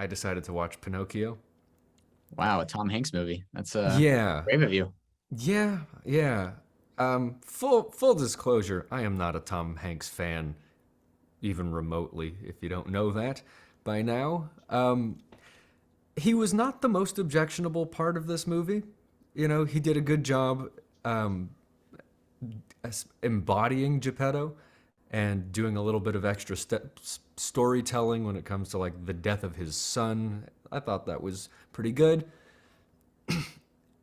I decided to watch Pinocchio. Wow, a Tom Hanks movie. That's Yeah, brave of you. yeah. Full disclosure, I am not a Tom Hanks fan, even remotely. If you don't know that by now, he was not the most objectionable part of this movie. You know, he did a good job um, embodying Geppetto and doing a little bit of extra storytelling when it comes to like the death of his son. I thought that was pretty good.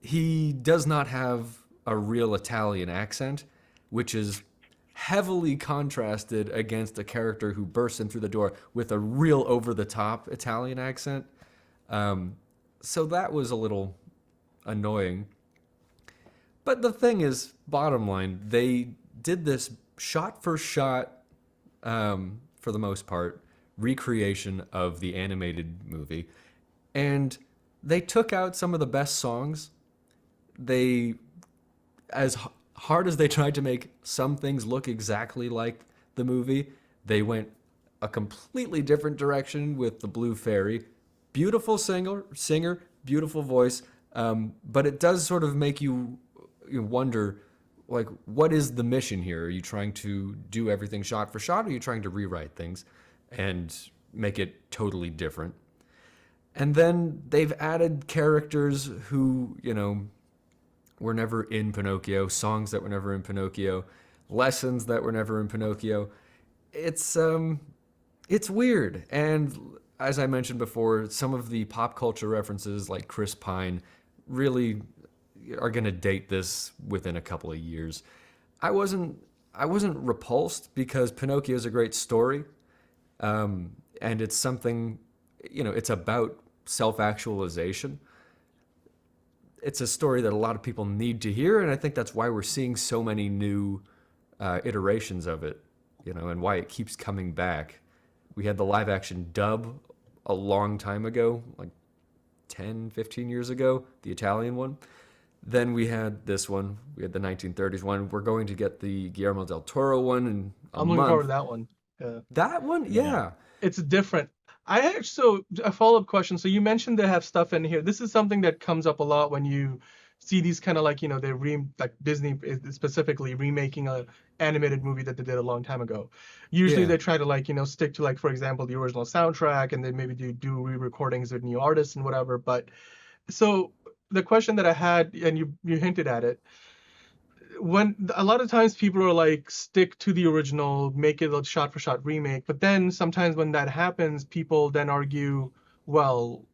He does not have a real Italian accent, which is heavily contrasted against a character who bursts in through the door with a real over the top Italian accent. Um, so that was a little annoying. But the thing is, bottom line, they did this shot for shot, for the most part, recreation of the animated movie. And they took out some of the best songs. They, as hard as they tried to make some things look exactly like the movie, they went a completely different direction with the Blue Fairy. Beautiful singer, beautiful voice, but it does sort of make you wonder, like, what is the mission here? Are you trying to do everything shot for shot, or are you trying to rewrite things and make it totally different? And then they've added characters who, were never in Pinocchio, songs that were never in Pinocchio, lessons that were never in Pinocchio. It's weird. And as I mentioned before, some of the pop culture references like Chris Pine really are going to date this within a couple of years. I wasn't I wasn't repulsed because Pinocchio is a great story. And it's something, it's about self-actualization. It's a story that a lot of people need to hear, and I think that's why we're seeing so many new iterations of it, and why it keeps coming back. We had the live action dub a long time ago, like 10, 15 years ago, the Italian one. Then we had this one. We had the 1930s one. We're going to get the Guillermo del Toro one in a I'm looking forward to month. that one. That one, Yeah. yeah. It's different. I actually, so a follow-up question. So you mentioned they have stuff in here. This is something that comes up a lot when you see these kind of like, they like Disney is specifically remaking a animated movie that they did a long time ago. Usually Yeah. they try to like, stick to like, for example, the original soundtrack, and then maybe do re-recordings with new artists and whatever. But so the question that I had, and you hinted at it, when a lot of times people are like stick to the original, make it a shot for shot remake, but then sometimes when that happens, people then argue, well,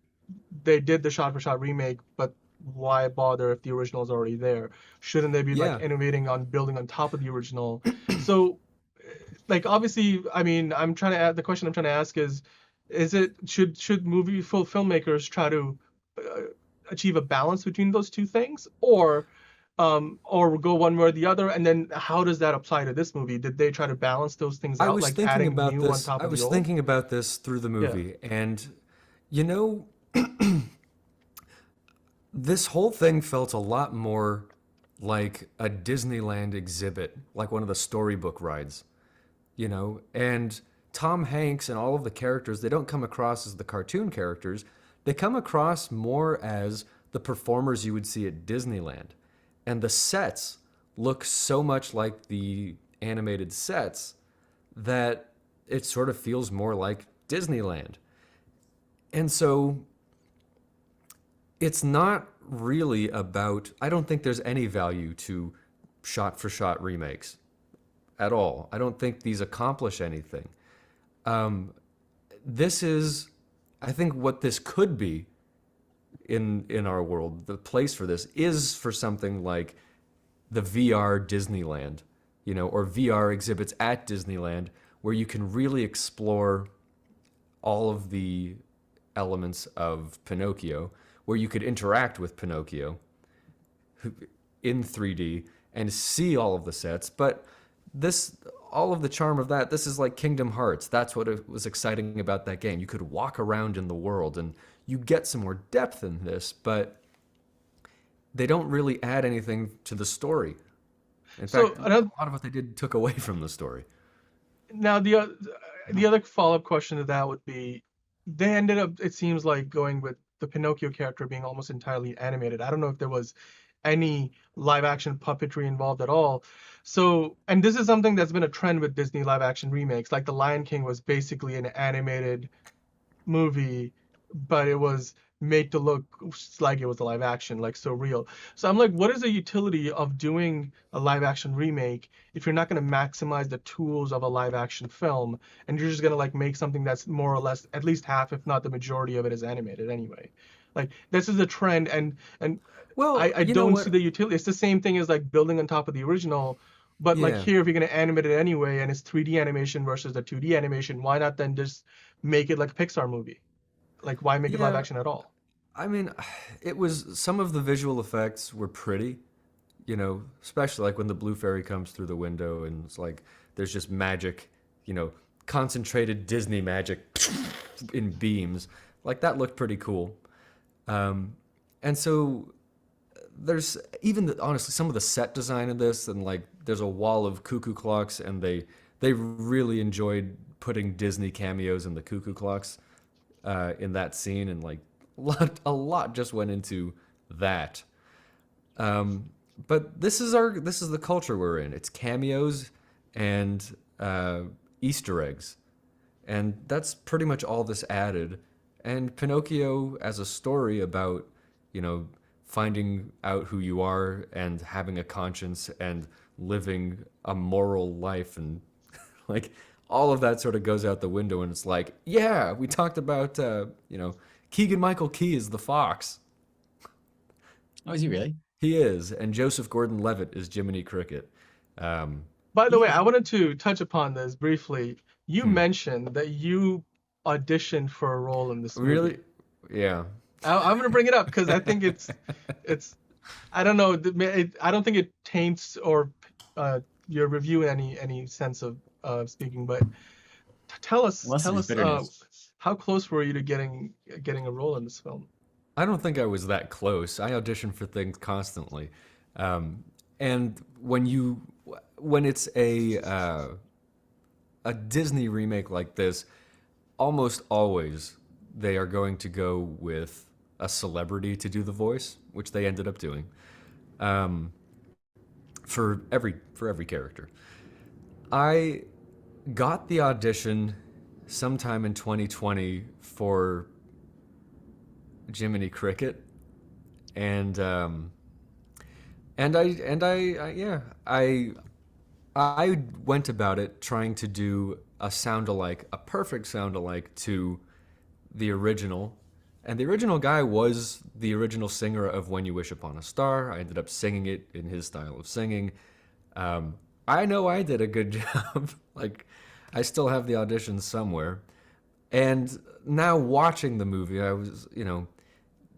they did the shot for shot remake, but why bother if the original is already there? Shouldn't they be like Yeah. innovating on building on top of the original? So like obviously, I mean, I'm trying to add the question I'm trying to ask is it should movie filmmakers try to uh, achieve a balance between those two things, or go one way or the other? And then how does that apply to this movie? Did they try to balance those things I out, was like thinking adding about new on this. top I of the was old? thinking about this through the Yeah. movie. And, you know, this whole thing felt a lot more like a Disneyland exhibit, like one of the storybook rides, And Tom Hanks and all of the characters, they don't come across as the cartoon characters. They come across more as the performers you would see at Disneyland. And the sets look so much like the animated sets that it sort of feels more like Disneyland. And so it's not really about, I don't think there's any value to shot for shot remakes at all. I don't think these accomplish anything. This is, I think, what this could be in our world. The place for this is for something like the VR Disneyland, or VR exhibits at Disneyland, where you can really explore all of the elements of Pinocchio, where you could interact with Pinocchio in 3D and see all of the sets. But this, all of the charm of that, this is like Kingdom Hearts. That's what it was exciting about that game. You could walk around in the world and you get some more depth in this, but they don't really add anything to the story. In So fact, a another lot of what they did took away from the story. now the other follow-up question to that would be, they ended up, it seems like, going with the Pinocchio character being almost entirely animated. I don't know if there was any live action puppetry involved at all. So, and this is something that's been a trend with Disney live action remakes. Like The Lion King was basically an animated movie, but it was made to look like it was a live action, like so real. So I'm like, what is the utility of doing a live action remake if you're not going to maximize the tools of a live action film and you're just going to like make something that's more or less at least half, if not the majority of it is animated anyway. Like this is a trend and Well, I you know don't see what? the utility. It's the same thing as like building on top of the original. But like Yeah. here, if you're gonna animate it anyway, and it's 3D animation versus the 2D animation, why not then just make it like a Pixar movie? Like, why make it live Yeah. action at all? I mean, it was some of the visual effects were pretty, especially like when the blue fairy comes through the window and it's like there's just magic, you know, concentrated Disney magic in beams. Like that looked pretty cool. Um, and so there's even honestly some of the set design in this, and like there's a wall of cuckoo clocks, and they really enjoyed putting Disney cameos in the cuckoo clocks in that scene, and like a lot just went into that. Um, but this is the culture we're in. It's cameos and Easter eggs, and that's pretty much all this added. And Pinocchio as a story about, you know, finding out who you are and having a conscience and living a moral life, and like all of that sort of goes out the window. And it's like, yeah, we talked about, Keegan-Michael Key is the fox. Oh, is he really? He is, and Joseph Gordon-Levitt is Jiminy Cricket. Um, By the way, Yeah. I wanted to touch upon this briefly. You hmm, mentioned that you auditioned for a role in this really, movie. yeah. I'm gonna bring it up because I think it's I don't know I don't think it taints or your review in any sense of speaking, but Unless tell there's us bitterness. how close were you to getting a role in this film? I don't think I was that close. I audition for things constantly, and when it's a Disney remake like this, almost always they are going to go with a celebrity to do the voice, which they ended up doing um, for every character. I got the audition sometime in 2020 for Jiminy Cricket, and yeah, I went about it trying to do a sound alike, a perfect sound alike to the original. And the original guy was the original singer of When You Wish Upon a Star. I ended up singing it in his style of singing. I know I did a good job. Like, I still have the auditions somewhere. And now watching the movie, I was,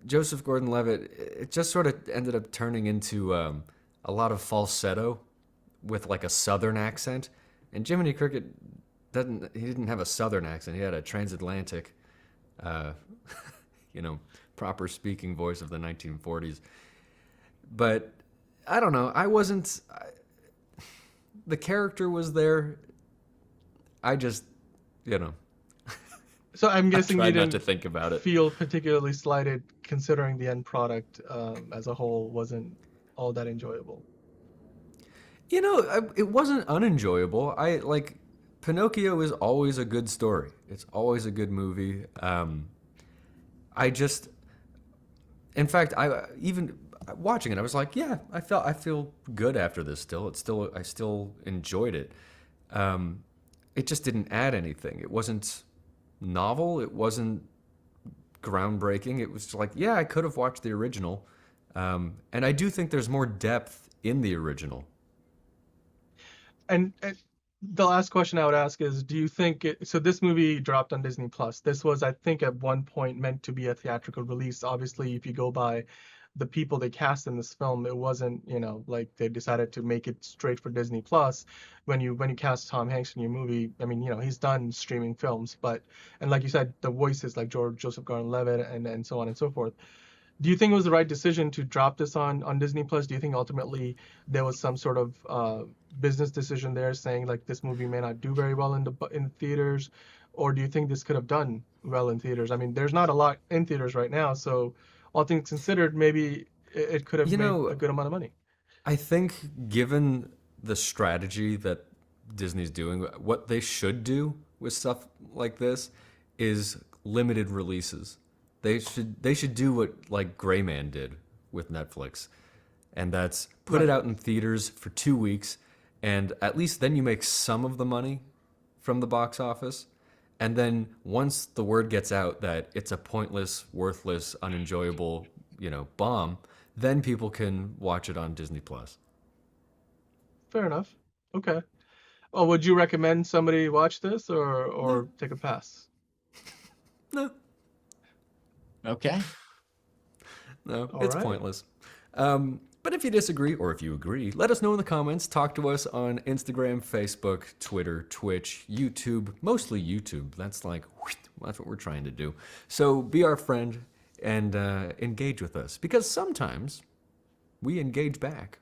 Joseph Gordon-Levitt, it just sort of ended up turning into a lot of falsetto with like a southern accent. And Jiminy Cricket he didn't have a southern accent. He had a transatlantic, uh, you know, proper speaking voice of the 1940s. But I don't know. The character was there. I just, you know, So I'm I guessing you tried not to didn't think about it. feel particularly slighted considering the end product as a whole wasn't all that enjoyable. It wasn't unenjoyable. I like Pinocchio is always a good story. It's always a good movie. I just, in fact, I even watching it, I was like, yeah, I feel good after this. I still enjoyed it. Um, it just didn't add anything. It wasn't novel. It wasn't groundbreaking. It was like, yeah, I could have watched the original. And I do think there's more depth in the original. And the last question I would ask is, do you think so this movie dropped on Disney Plus. This was, I think, at one point meant to be a theatrical release. Obviously, if you go by the people they cast in this film, it wasn't, like they decided to make it straight for Disney Plus. When you cast Tom Hanks in your movie, I mean, he's done streaming films, but and like you said, the voices like Joseph Gordon-Levitt and so on and so forth. Do you think it was the right decision to drop this on Disney Plus? Do you think ultimately there was some sort of business decision there saying like this movie may not do very well in the theaters, or do you think this could have done well in theaters? I mean, there's not a lot in theaters right now, so all things considered, maybe it could have You made know, a good amount of money. I think given the strategy that Disney's doing, what they should do with stuff like this is limited releases. They should do what like Gray Man did with Netflix, and that's put it Right. out in theaters for 2 weeks, and at least then you make some of the money from the box office. And then once the word gets out that it's a pointless, worthless, unenjoyable, bomb, then people can watch it on Disney Plus. Fair enough. Okay. Oh, would you recommend somebody watch this or take a pass? No, Okay. no, All it's right. pointless. But if you disagree or if you agree, let us know in the comments. Talk to us on Instagram, Facebook, Twitter, Twitch, YouTube, mostly YouTube. That's what we're trying to do. So be our friend and engage with us because sometimes we engage back.